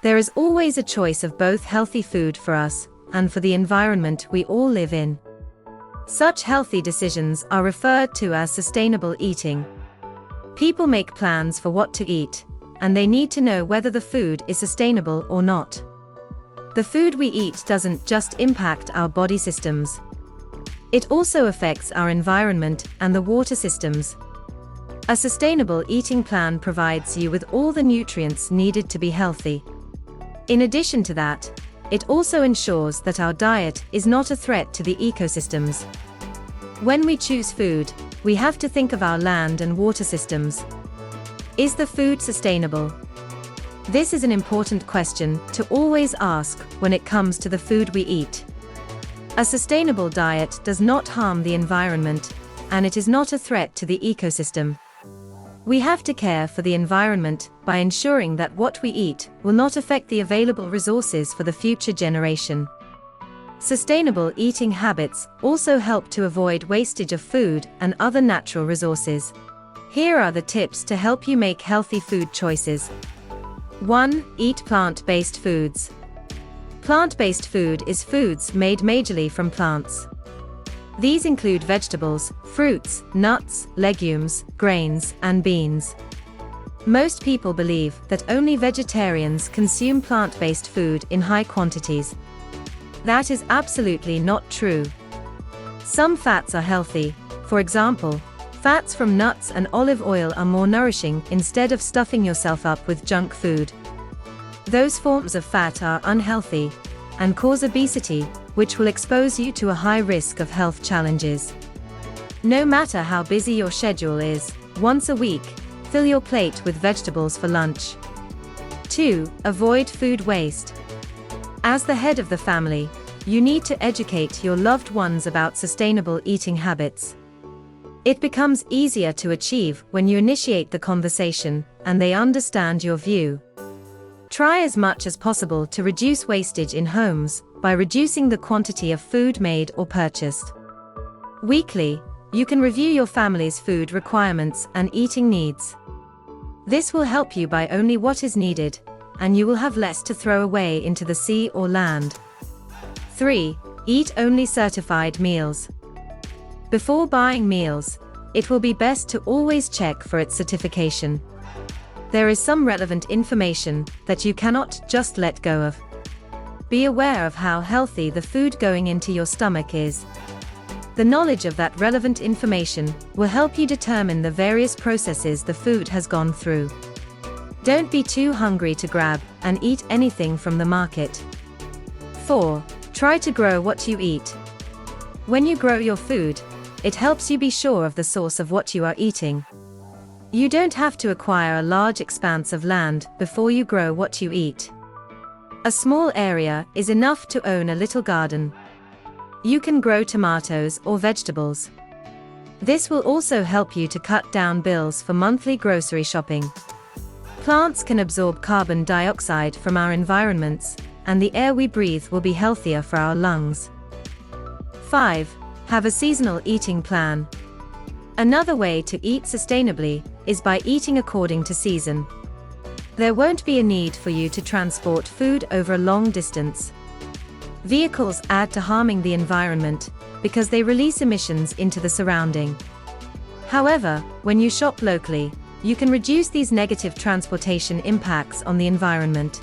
There is always a choice of both healthy food for us and for the environment we all live in. Such healthy decisions are referred to as sustainable eating. People make plans for what to eat, and they need to know whether the food is sustainable or not. The food we eat doesn't just impact our body systems. It also affects our environment and the water systems. A sustainable eating plan provides you with all the nutrients needed to be healthy. In addition to that, it also ensures that our diet is not a threat to the ecosystems. When we choose food, we have to think of our land and water systems. Is the food sustainable? This is an important question to always ask when it comes to the food we eat. A sustainable diet does not harm the environment, and it is not a threat to the ecosystem. We have to care for the environment by ensuring that what we eat will not affect the available resources for the future generation. Sustainable eating habits also help to avoid wastage of food and other natural resources. Here are the tips to help you make healthy food choices. 1. Eat plant-based foods. Plant-based food is foods made majorly from plants. These include vegetables, fruits, nuts, legumes, grains, and beans. Most people believe that only vegetarians consume plant-based food in high quantities. That is absolutely not true. Some fats are healthy. For example, fats from nuts and olive oil are more nourishing instead of stuffing yourself up with junk food. Those forms of fat are unhealthy and cause obesity, which will expose you to a high risk of health challenges. No matter how busy your schedule is, once a week, fill your plate with vegetables for lunch. 2. Avoid food waste. As the head of the family, you need to educate your loved ones about sustainable eating habits. It becomes easier to achieve when you initiate the conversation and they understand your view. Try as much as possible to reduce wastage in homes by reducing the quantity of food made or purchased. Weekly, you can review your family's food requirements and eating needs. This will help you buy only what is needed, and you will have less to throw away into the sea or land. 3. Eat only certified meals. Before buying meals, it will be best to always check for its certification. There is some relevant information that you cannot just let go of. Be aware of how healthy the food going into your stomach is. The knowledge of that relevant information will help you determine the various processes the food has gone through. Don't be too hungry to grab and eat anything from the market. 4. Try to grow what you eat. When you grow your food, it helps you be sure of the source of what you are eating. You don't have to acquire a large expanse of land before you grow what you eat. A small area is enough to own a little garden. You can grow tomatoes or vegetables. This will also help you to cut down bills for monthly grocery shopping. Plants can absorb carbon dioxide from our environments, and the air we breathe will be healthier for our lungs. 5. Have a seasonal eating plan. Another way to eat sustainably is by eating according to season. There won't be a need for you to transport food over a long distance. Vehicles add to harming the environment because they release emissions into the surrounding. However, when you shop locally, you can reduce these negative transportation impacts on the environment.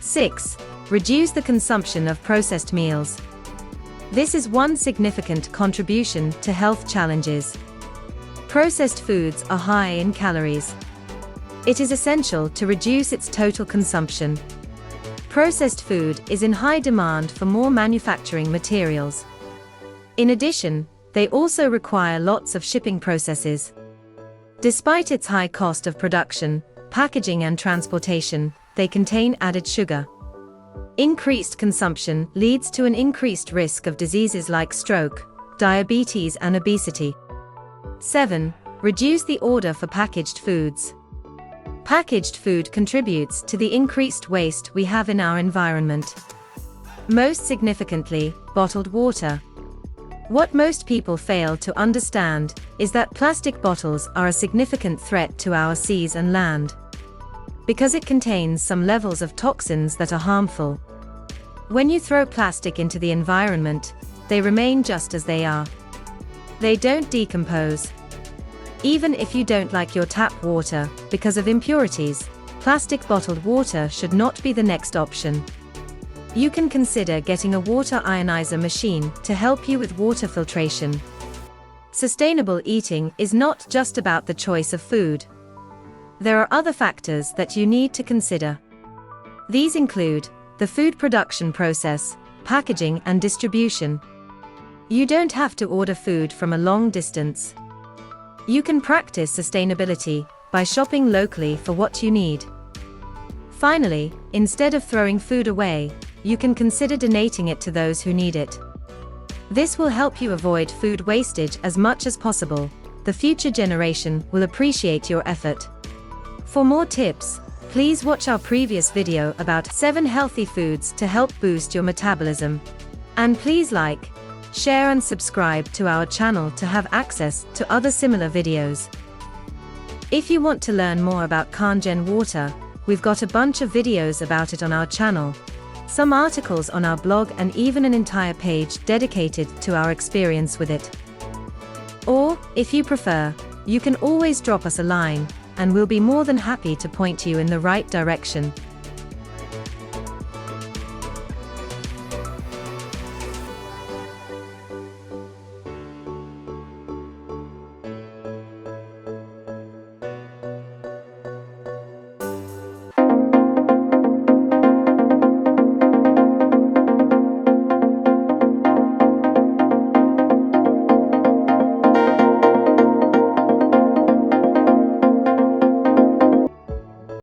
6. Reduce the consumption of processed meals. This is one significant contribution to health challenges. Processed foods are high in calories. It is essential to reduce its total consumption. Processed food is in high demand for more manufacturing materials. In addition, they also require lots of shipping processes. Despite its high cost of production, packaging and transportation, they contain added sugar. Increased consumption leads to an increased risk of diseases like stroke, diabetes and obesity. 7. Reduce the order for packaged foods. Packaged food contributes to the increased waste we have in our environment. Most significantly, bottled water. What most people fail to understand is that plastic bottles are a significant threat to our seas and land. because it contains some levels of toxins that are harmful. When you throw plastic into the environment, they remain just as they are. They don't decompose. Even if you don't like your tap water because of impurities, plastic bottled water should not be the next option. You can consider getting a water ionizer machine to help you with water filtration. Sustainable eating is not just about the choice of food. There are other factors that you need to consider. These include the food production process, packaging and distribution. You don't have to order food from a long distance. You can practice sustainability by shopping locally for what you need. Finally, instead of throwing food away, you can consider donating it to those who need it. This will help you avoid food wastage as much as possible. The future generation will appreciate your effort. For more tips, please watch our previous video about 7 healthy foods to help boost your metabolism. And please like, share and subscribe to our channel to have access to other similar videos. If you want to learn more about Kangen water, we've got a bunch of videos about it on our channel, some articles on our blog and even an entire page dedicated to our experience with it. Or, if you prefer, you can always drop us a line, and we'll be more than happy to point you in the right direction.